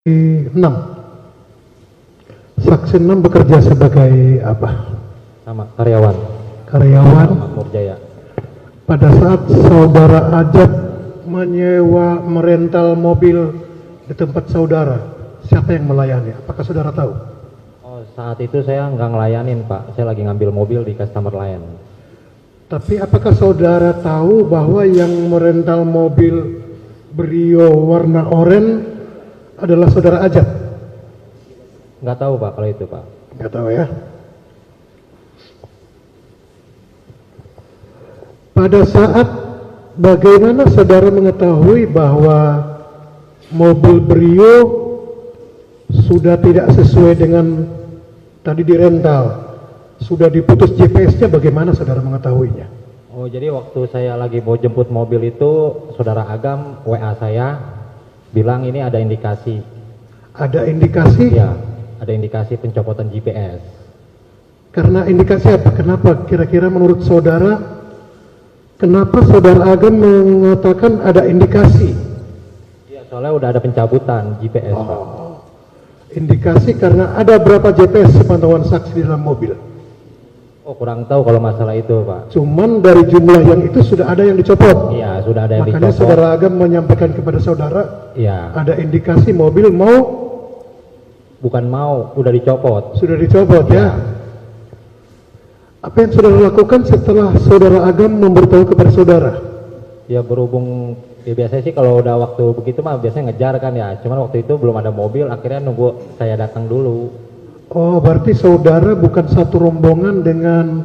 6. Saksi 6 bekerja sebagai apa? Sama karyawan Karyawan. Makmur Jaya. Pada saat saudara Ajat menyewa merental mobil di tempat saudara, siapa yang melayani? Apakah saudara tahu? Oh, saat itu saya nggak ngelayanin, Pak. Saya lagi ngambil mobil di customer lain. Tapi apakah saudara tahu bahwa yang merental mobil Brio warna oranye adalah saudara Ajat? Nggak tahu, Pak, kalau itu, Pak. Nggak tahu ya. Pada saat bagaimana saudara mengetahui bahwa mobil Brio sudah tidak sesuai dengan tadi dirental, sudah diputus GPS-nya, bagaimana saudara mengetahuinya? Oh, jadi waktu saya lagi mau jemput mobil itu, saudara Agam WA saya bilang ini ada indikasi. Ada indikasi? Ya, ada indikasi pencopotan GPS. Karena indikasi apa? Kenapa kira-kira menurut saudara, kenapa saudara Agam mengatakan ada indikasi? Iya, soalnya udah ada pencabutan GPS, Pak. Indikasi karena ada berapa GPS sepantauan saksi di dalam mobil? Oh, kurang tahu kalau masalah itu, Pak. Cuman dari jumlah yang itu sudah ada yang dicopot. Iya, sudah ada yang Makanya dicopot. saudara Agam menyampaikan kepada saudara, Iya, ada indikasi mobil bukan mau, udah dicopot. sudah dicopot ya. Apa yang saudara lakukan setelah saudara Agam memberitahu kepada saudara? Ya berhubung, ya biasanya sih kalau udah waktu begitu mah biasanya ngejar kan ya. Cuman waktu itu belum ada mobil, akhirnya nunggu saya datang dulu. Oh, berarti saudara bukan satu rombongan dengan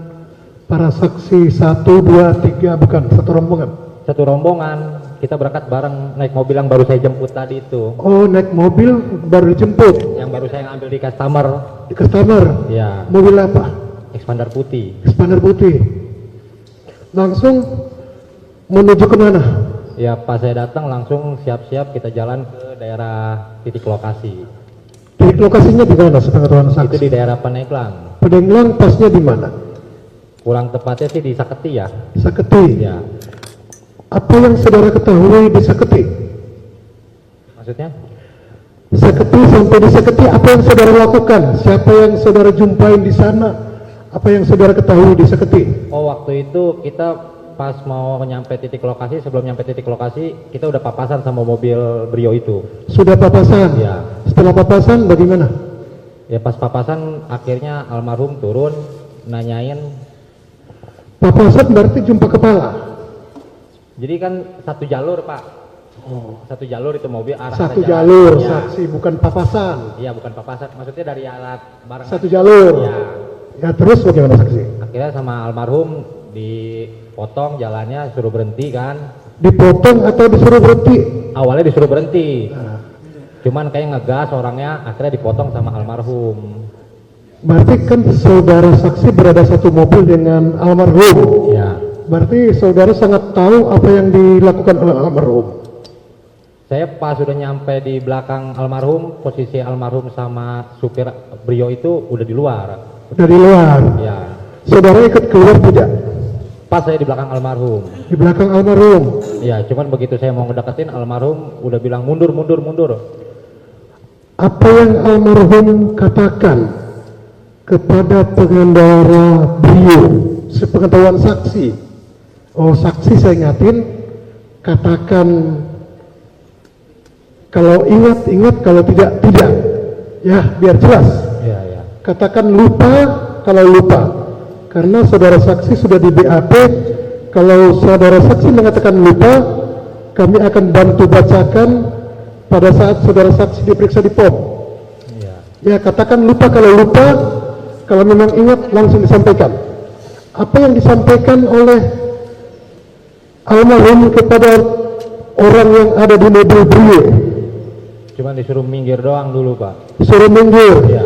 para saksi 1, 2, 3, bukan satu rombongan? Satu rombongan, kita berangkat bareng naik mobil yang baru saya jemput tadi itu. Oh, naik mobil baru dijemput Yang baru saya ambil di customer. di customer. Ya, Mobil apa? expander putih. Expander putih. Langsung menuju ke mana? Ya pas saya datang langsung siap-siap kita jalan ke daerah titik lokasi. Titik lokasinya di mana sepengetahuan Itu saksi? di daerah Paneglang. Pedenglang pasnya di mana? Kurang tepatnya sih di Saketi ya. Saketi. Ya, Apa yang saudara ketahui di Saketi? maksudnya? Saketi, sampai di Saketi apa yang saudara lakukan? Siapa yang saudara jumpain di sana? Apa yang saudara ketahui di Saketi? Oh, waktu itu kita pas mau nyampe titik lokasi, sebelum nyampe titik lokasi kita udah papasan sama mobil Brio itu. Sudah papasan? Ya. Setelah papasan bagaimana? Ya pas papasan akhirnya almarhum turun nanyain. Papasan berarti jumpa kepala? Jadi kan satu jalur, Pak. Satu jalur itu mobil arah Satu jalan. jalur, Ya. saksi, bukan papasan. Iya, bukan papasan. Maksudnya dari alat barang. Satu jalur. Ya. Ya, terus bagaimana saksi? Akhirnya sama almarhum dipotong jalannya, suruh berhenti kan. Dipotong atau disuruh berhenti? Awalnya disuruh berhenti. Nah, Cuman kayak ngegas orangnya, akhirnya dipotong sama almarhum. berarti kan saudara saksi berada satu mobil dengan almarhum. Ya. Berarti saudara sangat tahu apa yang dilakukan oleh almarhum. Saya pas sudah nyampe di belakang almarhum, posisi almarhum sama supir Brio itu udah di luar. Dari luar. Ya. Saudara ikut keluar tidak? Pas saya di belakang almarhum. Di belakang almarhum. Ya, cuman begitu saya mau ngedeketin, almarhum udah bilang mundur, mundur, mundur. Apa yang almarhum katakan kepada pengendara Brio sepengetahuan saksi? Oh, saksi saya ingatin, katakan kalau ingat, ingat, kalau tidak, tidak. Ya, biar jelas. Ya, ya. Katakan lupa kalau lupa. Karena saudara saksi sudah di BAP. Kalau saudara saksi mengatakan lupa, kami akan bantu bacakan pada saat saudara saksi diperiksa di POM. Ya. Ya, katakan lupa kalau lupa, kalau memang ingat langsung disampaikan. Apa yang disampaikan oleh almarhum kepada orang yang ada di mobil Brio? Cuman disuruh minggir doang dulu, Pak. Disuruh minggir. Ya.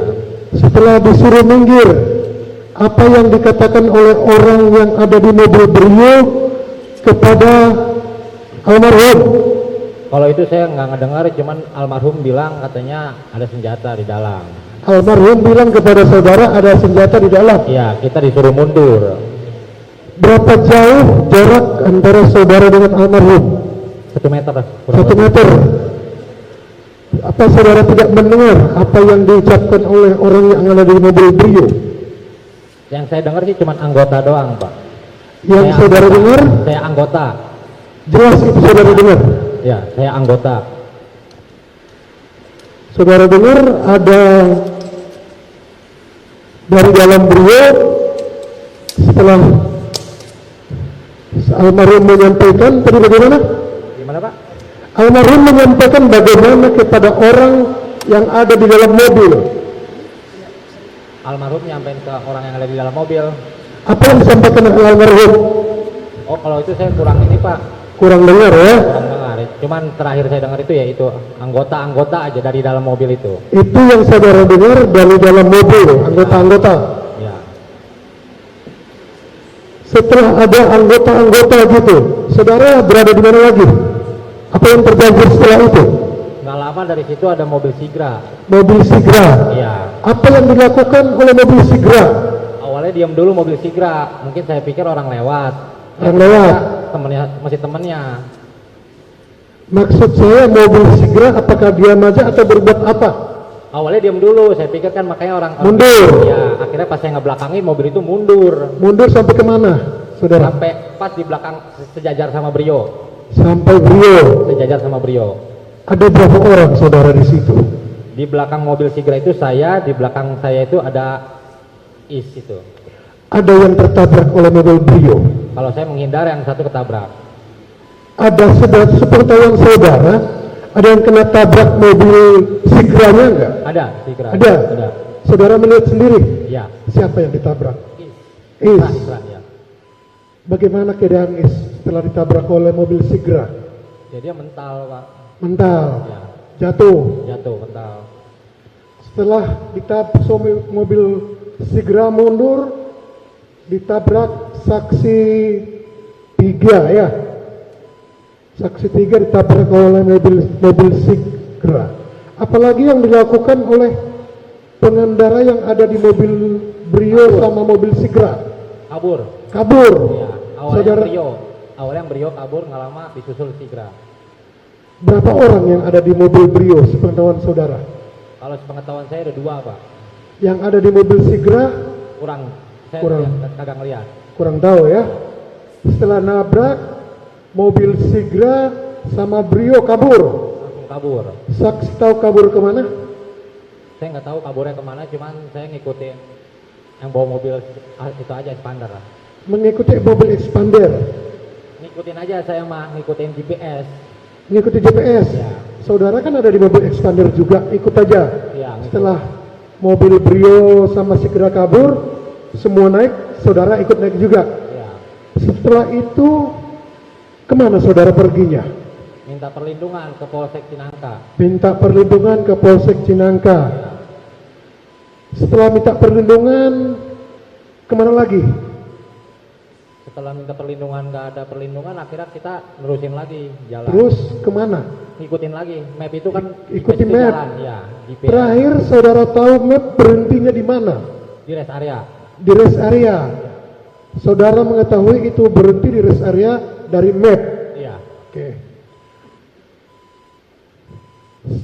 Setelah disuruh minggir, apa yang dikatakan oleh orang yang ada di mobil Brio kepada almarhum? Kalau itu saya nggak ngedengar, cuman almarhum bilang katanya ada senjata di dalam. Almarhum bilang kepada saudara ada senjata di dalam. Ya, kita disuruh mundur. Berapa jauh jarak antara saudara dengan almarhum? 1 meter. 1 meter. Apa saudara tidak mendengar apa yang diucapkan oleh orang yang ada di mobil Brio? Yang saya dengar sih cuma anggota doang, Pak. Yang Saya saudara anggota. dengar? Saya anggota. Jelas itu saudara dengar? Ya, saya anggota. Saudara dengar ada dari dalam Brio setelah almarhum menyampaikan tadi bagaimana? Gimana, Pak? Almarhum menyampaikan bagaimana kepada orang yang ada di dalam mobil. Almarhum nyampein ke orang yang ada di dalam mobil. Apa yang disampaikan oleh almarhum? Oh, kalau itu saya kurang ini, Pak. Kurang dengar ya? Kurang dengar. Cuman terakhir saya dengar itu ya itu anggota-anggota aja dari dalam mobil itu. Itu yang saudara dengar dari dalam mobil, anggota-anggota. Ya. Setelah ada anggota-anggota gitu, saudara berada di mana lagi? Apa yang terjadi setelah itu? Nggak lama dari situ ada mobil Sigra. Mobil Sigra. Iya. Apa yang dilakukan oleh mobil Sigra? Awalnya diam dulu mobil Sigra. Mungkin saya pikir orang lewat. Orang lewat. Temennya, masih temennya. Maksud saya mobil Sigra apakah diam aja atau berbuat apa? Awalnya diam dulu. Saya pikir kan makanya orang Mundur. Ya. Akhirnya pas saya ngebelakangi mobil itu mundur. Mundur sampai kemana, saudara? Sampai pas di belakang sejajar sama Brio. Sampai Brio. Sejajar sama Brio. Ada berapa orang saudara di situ? Di belakang mobil Sigra itu saya, di belakang saya itu ada Is itu. Ada yang tertabrak oleh mobil Brio. Kalau saya menghindar, yang satu ketabrak. Ada sepengetahuan saudara, ada yang kena tabrak mobil Sigranya enggak? Ada Sigra. Ada. Ada. Saudara melihat sendiri? Ya. Siapa yang ditabrak? Is. Is. Isra, ya. Bagaimana keadaan Is setelah ditabrak oleh mobil Sigra? Ya dia mental, Pak. Mental. Ya. Jatuh. Jatuh mental. Setelah ditabrak mobil Sigra mundur, ditabrak saksi 3 ya. Saksi 3 ditabrak oleh mobil Sigra. Apalagi yang dilakukan oleh pengendara yang ada di mobil Brio sama mobil Sigra? Kabur. Kabur. Ya. Saudara, Awalnya yang Brio kabur, nggak lama disusul Sigra. berapa orang yang ada di mobil Brio sepengetahuan saudara? Kalau sepengetahuan saya ada 2, Pak. Yang ada di mobil Sigra Kurang. Saya Kurang. kagak ngeliat. kurang tahu ya. Setelah nabrak mobil Sigra sama Brio kabur. Langsung kabur. Saksi tahu kabur kemana? Saya nggak tahu kaburnya kemana, cuman saya ngikutin yang bawa mobil itu aja Expander lah. Mengikuti mobil Expander. Ngikutin aja saya mah, ngikutin GPS. Mengikuti GPS. Ya. Saudara kan ada di mobil Expander juga, ikut aja. Ya, ngikut. Setelah mobil Brio sama Sigra kabur, semua naik, saudara ikut naik juga. Ya. Setelah itu kemana saudara perginya? Minta perlindungan ke Polsek Cinangka. Minta perlindungan ke Polsek Cinangka. Ya. Setelah minta perlindungan, kemana lagi? Setelah minta perlindungan nggak ada perlindungan, akhirnya kita nerusin lagi jalan. Terus kemana? Ngikutin lagi. Map itu kan Ikuti itu map. jalan, ya. GPS. Terakhir saudara tahu map berhentinya di mana? Di rest area. Di rest area. Saudara mengetahui itu berhenti di rest area dari map. Iya. Oke.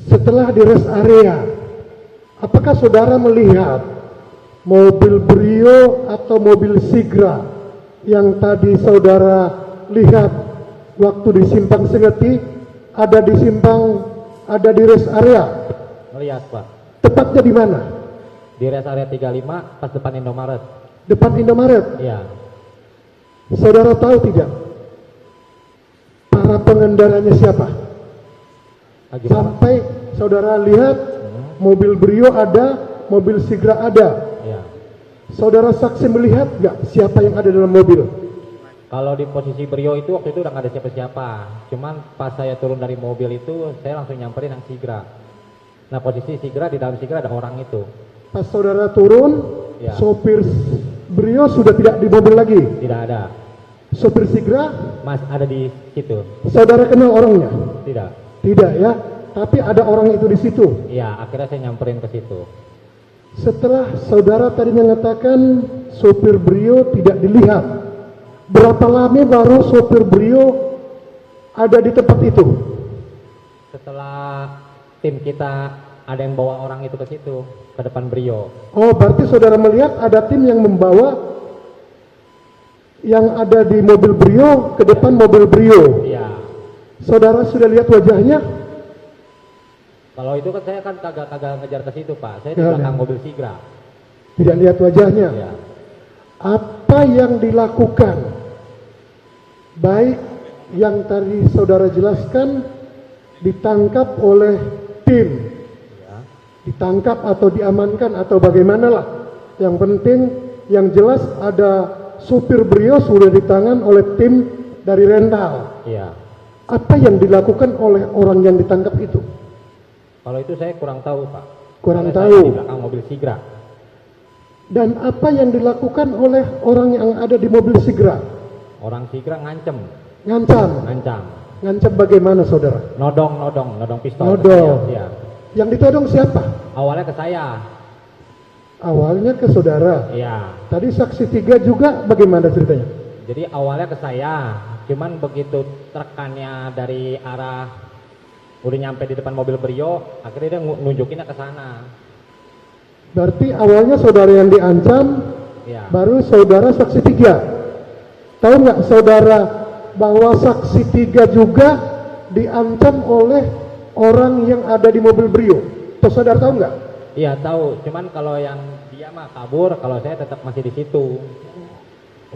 Setelah di rest area, apakah saudara melihat mobil Brio atau mobil Sigra yang tadi saudara lihat waktu di Simpang Sengeti, ada di rest area? Melihat, Pak. Tepatnya di mana? Di rest area 35 pas depan Indomaret. Depan Indomaret. Iya. Saudara tahu tidak para pengendaranya siapa? Lagi Sampai saudara lihat mobil Brio ada, mobil Sigra ada. Iya. Saudara saksi melihat nggak siapa yang ada dalam mobil? Kalau di posisi Brio itu waktu itu udah nggak ada siapa-siapa. Cuman pas saya turun dari mobil itu, saya langsung nyamperin yang Sigra. Nah posisi Sigra, di dalam Sigra ada orang itu. Pas saudara turun, Ya. sopir Brio sudah tidak di mobil lagi. Tidak ada. Sopir Sigra, Mas ada di situ. saudara kenal orangnya? Tidak. Tidak ya, tapi ada orang itu di situ. Iya, akhirnya saya nyamperin ke situ. Setelah saudara tadi mengatakan sopir Brio tidak dilihat, berapa lama baru sopir Brio ada di tempat itu? Setelah tim kita ada yang bawa orang itu ke situ, ke depan Brio. Oh, berarti saudara melihat ada tim yang membawa yang ada di mobil Brio ke depan mobil Brio. Iya. Saudara sudah lihat wajahnya? Kalau itu kan saya kan kagak ngejar ke situ Pak, saya di Ya, belakang ya. mobil Sigra. Tidak lihat wajahnya? Iya. Apa yang dilakukan? Baik yang tadi saudara jelaskan ditangkap oleh tim, Iya. ditangkap atau diamankan atau bagaimanalah. Yang penting yang jelas ada supir Brio sudah ditangan oleh tim dari rental. Iya. Apa yang dilakukan oleh orang yang ditangkap itu? Kalau itu saya kurang tahu Pak. Kurang Soalnya tahu. Saya di belakang mobil Sigra. Dan apa yang dilakukan oleh orang yang ada di mobil Sigra? Orang Sigra ngancam, Ngancam. Ngancam bagaimana saudara? nodong pistol. Nodong. Iya. Yang ditodong siapa? Awalnya ke saya. Awalnya ke saudara. Iya. Tadi saksi 3 juga bagaimana ceritanya? Jadi awalnya ke saya, cuman begitu rekannya dari arah udah nyampe di depan mobil Brio, akhirnya dia nunjukinnya ke sana. Berarti awalnya saudara yang diancam, Iya. baru saudara saksi 3. Tahu nggak saudara bahwa saksi 3 juga diancam oleh orang yang ada di mobil Brio? Tuh saudara tahu nggak? Iya tahu, cuman kalau yang dia mah kabur, kalau saya tetap masih di situ.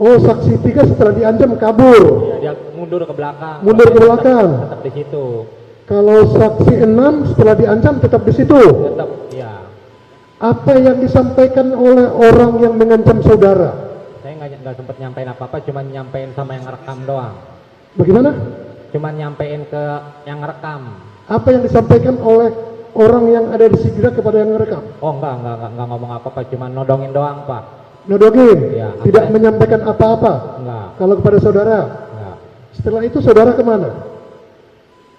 Oh, saksi 3 setelah diancam kabur. Iya, dia mundur ke belakang. Mundur ke Kalau saya belakang. Tetap di situ. Kalau saksi 6 setelah diancam tetap di situ. Tetap, iya. Apa yang disampaikan oleh orang yang mengancam saudara? Saya nggak sempet nyampein apa-apa, cuman nyampein sama yang ngerekam doang. Bagaimana? Cuman nyampein ke yang ngerekam. Apa yang disampaikan oleh orang yang ada di Sigra kepada yang merekam? Oh enggak ngomong apa-apa, cuman nodongin doang Pak. Nodogin, Ya, tidak apa- menyampaikan apa-apa. Enggak, Kalau kepada saudara, enggak. setelah itu saudara kemana?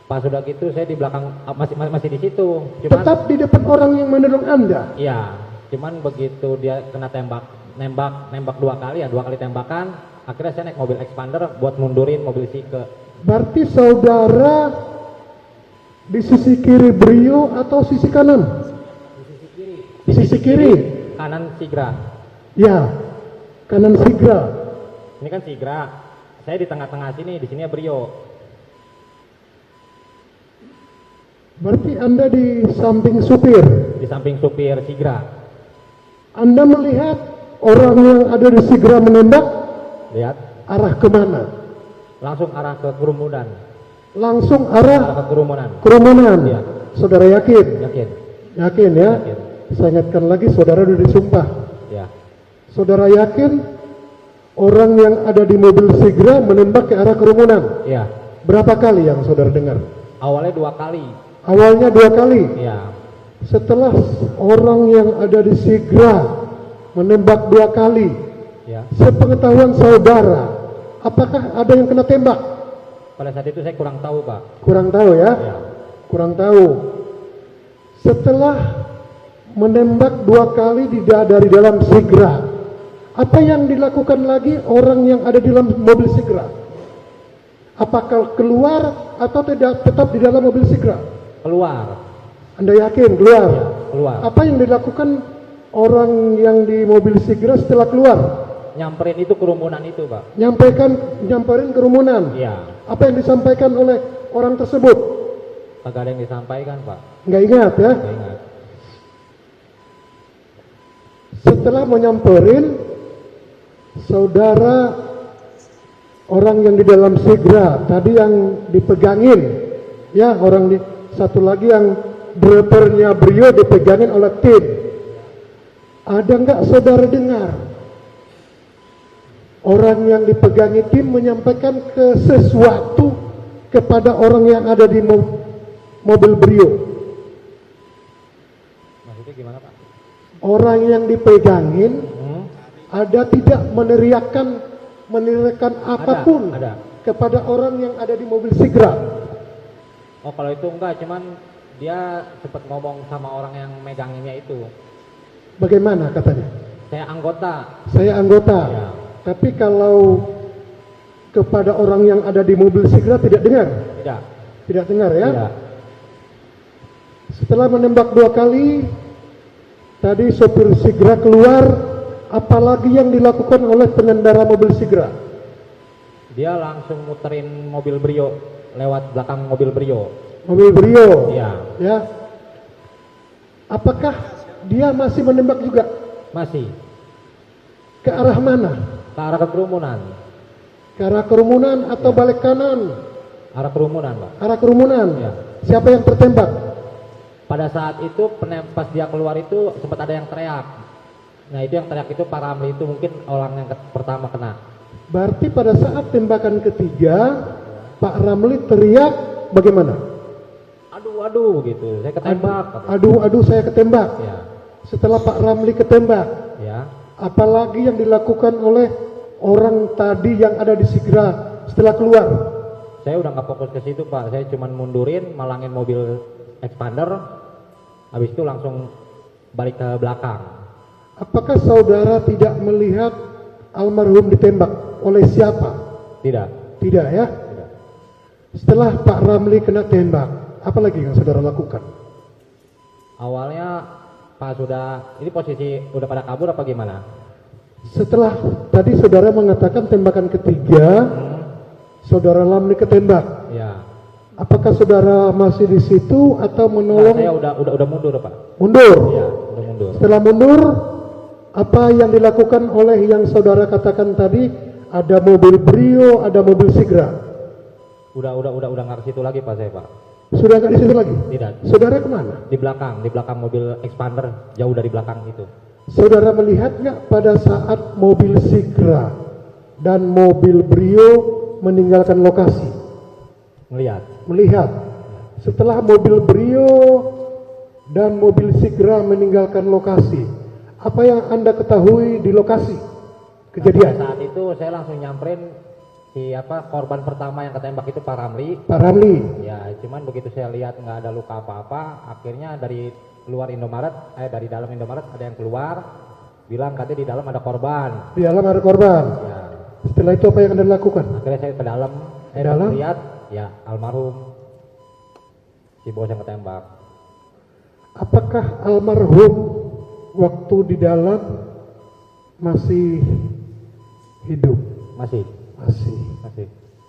Pas sudah gitu saya di belakang masih di situ. Cuman Tetap di depan orang yang menodong Anda. iya, cuman begitu dia kena nembak 2 kali ya, 2 kali tembakan, akhirnya saya naik mobil expander buat mundurin mobil Sike. Berarti saudara di sisi kiri Brio atau sisi kanan? Di sisi kiri. Kanan Sigra. Ya, kanan Sigra. Ini kan Sigra. Saya di tengah-tengah sini, di sini Brio. Berarti Anda di samping supir. Di samping supir Sigra. Anda melihat orang yang ada di Sigra menembak Lihat, arah kemana? langsung arah ke kerumunan. Langsung Arah arah ke kerumunan. kerumunan. Iya. Saudara yakin? Yakin? Yakin ya? Yakin. Saya ingatkan lagi, saudara sudah disumpah. Ya. Saudara yakin orang yang ada di mobil Sigra menembak ke arah kerumunan? Iya. Berapa kali yang saudara dengar? Awalnya 2 kali. Awalnya 2 kali. Iya. Setelah orang yang ada di Sigra menembak 2 kali, Ya. sepengetahuan saudara, apakah ada yang kena tembak? Pada saat itu saya kurang tahu, Pak. Kurang tahu ya? Ya. Kurang tahu. Setelah menembak 2 kali dari dalam Sigra, apa yang dilakukan lagi orang yang ada di dalam mobil Sigra? Apakah keluar atau tidak tetap di dalam mobil Sigra? Keluar. Anda yakin keluar? Ya, keluar. Apa yang dilakukan orang yang di mobil Sigra setelah keluar? Nyamperin itu kerumunan itu, Pak. Nyamperin kerumunan. Iya. Apa yang disampaikan oleh orang tersebut? Kagak ada yang disampaikan, Pak. Nggak ingat ya? Nggak ingat. Setelah menyamperin, saudara orang yang di dalam Sigra tadi yang dipegangin, ya satu lagi yang drivernya Brio dipegangin oleh tim. Ada nggak saudara dengar orang yang dipegangi tim menyampaikan sesuatu kepada orang yang ada di mobil Brio? Maksudnya gimana, Pak? Orang yang dipegangin ada tidak meneriakkan apapun Ada. kepada orang yang ada di mobil Sigra? Oh, kalau itu enggak, cuman dia sempat ngomong sama orang yang meganginnya itu. Bagaimana katanya? Saya anggota. Saya anggota. Ya. Tapi kalau kepada orang yang ada di mobil Sigra tidak dengar? Tidak. Tidak dengar ya? Tidak. Setelah menembak 2 kali, tadi sopir Sigra keluar, apalagi yang dilakukan oleh pengendara mobil Sigra? Dia langsung muterin mobil Brio lewat belakang mobil Brio. Mobil Brio. Iya. Ya. Apakah dia masih menembak juga? Masih. Ke arah mana? Ke arah kerumunan. Ke arah kerumunan atau balik kanan? Arah kerumunan, Pak. Arah kerumunan. Ya. Siapa yang tertembak? Pada saat itu pas dia keluar itu sempat ada yang teriak. Nah itu yang teriak itu Pak Ramli itu mungkin orang yang pertama kena. Berarti pada saat tembakan ketiga, Pak Ramli teriak bagaimana? Aduh aduh gitu, saya ketembak. Aduh saya ketembak. Ya, Setelah Pak Ramli ketembak, ya. apalagi yang dilakukan oleh orang tadi yang ada di Sigra setelah keluar? Saya udah nggak fokus ke situ Pak, saya cuma mundurin, malangin mobil expander, habis itu langsung balik ke belakang. Apakah saudara tidak melihat almarhum ditembak oleh siapa? Tidak. Tidak ya? Tidak. Setelah Pak Ramli kena tembak, apa lagi yang saudara lakukan? Awalnya Pak ini posisi udah pada kabur apa gimana? Setelah tadi saudara mengatakan tembakan ketiga, saudara Ramli ketembak. Ya. Apakah saudara masih di situ atau Nah, menolong? saya udah mundur Pak. Mundur. Ya, udah mundur. Setelah mundur, apa yang dilakukan oleh yang saudara katakan tadi? Ada mobil Brio, ada mobil Sigra. Udah nggak ke situ lagi Pak saya Pak. Sudah nggak di situ lagi? Tidak. Saudara kemana? Di belakang mobil expander, jauh dari belakang itu. Saudara melihat nggak pada saat mobil Sigra dan mobil Brio meninggalkan lokasi? Melihat. Setelah mobil Brio dan mobil Sigra meninggalkan lokasi, apa yang Anda ketahui di lokasi kejadian? Nah, saat itu saya langsung nyamperin korban pertama yang ketembak itu Pak Ramli. Pak Ramli. Ya, cuman begitu saya lihat nggak ada luka apa-apa, akhirnya dari dalam Indomaret ada yang keluar, bilang katanya di dalam ada korban. Di dalam ada korban. Ya. Setelah itu apa yang Anda lakukan? Akhirnya saya ke dalam, lihat, ya almarhum si bos yang ketembak. Apakah almarhum waktu di dalam masih hidup? Masih.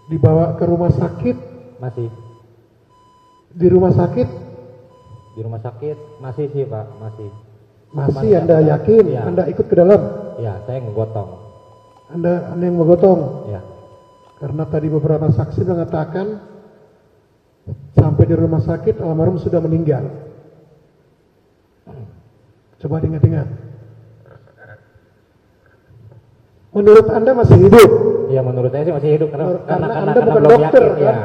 Dibawa ke rumah sakit? Masih. Di rumah sakit? Di rumah sakit masih sih Pak, masih. Masih Anda yakin? Ya. Anda ikut ke dalam? Ya, saya ngegotong. Anda yang menggotong? Ya. Karena tadi beberapa saksi mengatakan sampai di rumah sakit almarhum sudah meninggal. Coba diingat-ingat. Menurut Anda masih hidup? Ya menurut saya sih masih hidup karena Anda bukan belum dokter yakin, kan? ya.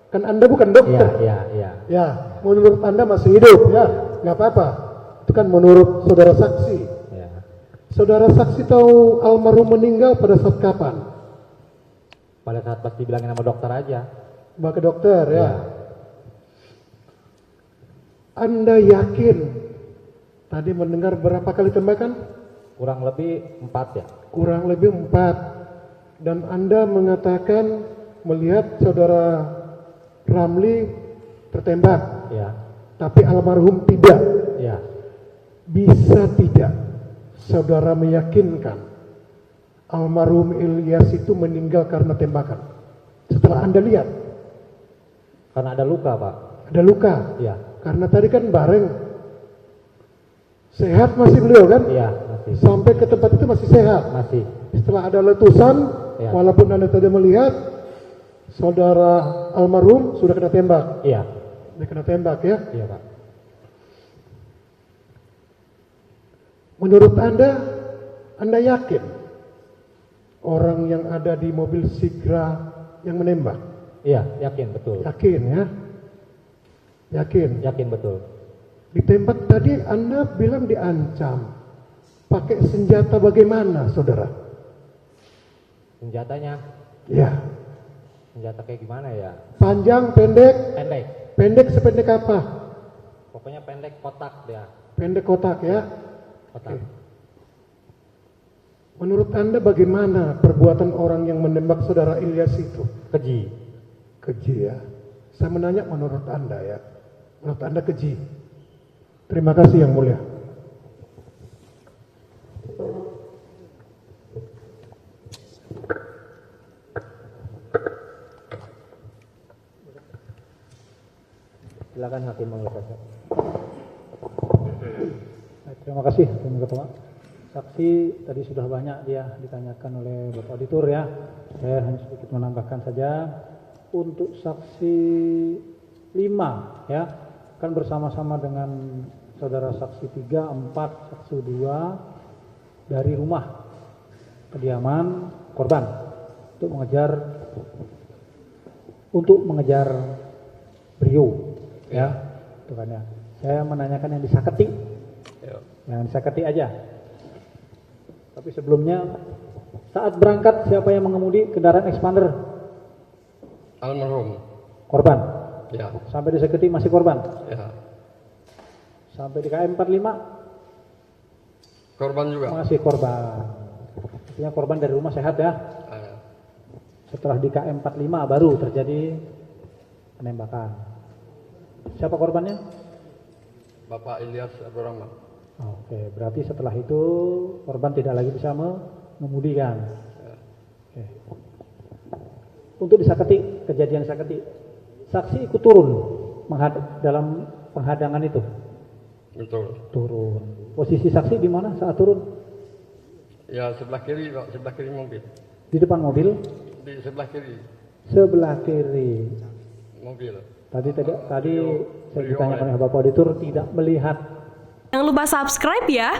Kan Anda bukan dokter. Ya. Ya, menurut Anda masih hidup ya, nggak apa-apa. Itu kan menurut saudara saksi. Ya. Saudara saksi tahu almarhum meninggal pada saat kapan? Pada saat pas dibilangin sama dokter aja. Bawa ke dokter ya. Ya. Anda yakin tadi mendengar berapa kali tembakan? Kurang lebih 4 ya. Kurang lebih 4. Dan Anda mengatakan melihat saudara Ramli tertembak, Ya. tapi almarhum tidak. Ya. Bisa tidak saudara meyakinkan almarhum Ilyas itu meninggal karena tembakan? Setelah Anda lihat, Karena ada luka Pak. ada luka. Ya. Karena tadi kan bareng. Sehat masih beliau kan? Iya masih. Sampai ke tempat itu masih sehat. Masih. Setelah ada letusan, Ya. walaupun Anda tadi melihat saudara almarhum sudah kena tembak. Iya. Dia kena tembak ya. Iya Pak. Menurut Anda yakin orang yang ada di mobil Sigra yang menembak? Iya, yakin betul. Yakin ya? Yakin. Yakin betul. Ditembak tadi Anda bilang diancam. Pakai senjata bagaimana, saudara? Senjatanya, Ya. senjata kayak gimana ya? Panjang, pendek? Pendek. Pendek sependek apa? Pokoknya pendek kotak dia. Pendek kotak ya. Kotak. Oke. Menurut Anda bagaimana perbuatan orang yang menembak saudara Ilyas itu? Keji. Keji ya. Saya menanya menurut Anda ya. Menurut Anda keji. Terima kasih Yang Mulia. Silakan hakim mengucapkan. Terima kasih, Hakim Ketua. Saksi tadi sudah banyak dia ditanyakan oleh Bapak Auditor ya. Saya hanya sedikit menambahkan saja. Untuk saksi 5 ya, kan bersama-sama dengan saudara saksi 3, 4, saksi 2 dari rumah kediaman korban untuk mengejar beliau ya, itu kan ya. Saya menanyakan yang disaketi. Yang disaketi aja. Tapi sebelumnya, saat berangkat siapa yang mengemudi kendaraan expander? Almarhum. Korban. Ya. Sampai di Seketi masih korban. Ya. Sampai di KM 45 Korban juga. masih korban. Artinya korban dari rumah sehat ya. Setelah di KM 45 baru terjadi penembakan. Siapa korbannya? Bapak Ilyas Abdurrahman. Oke, berarti setelah itu korban tidak lagi bisa mengemudikan. Oke. Untuk di Saketi, kejadian Saketi, saksi ikut turun dalam penghadangan itu. Betul. Turun. Posisi saksi di mana saat turun? Ya, sebelah kiri, Pak. Sebelah kiri mobil. Di depan mobil? Di sebelah kiri Sebelah kiri. mobil. Tadi saya ditanyakan oleh Bapak Auditor tidak melihat. Jangan lupa subscribe ya.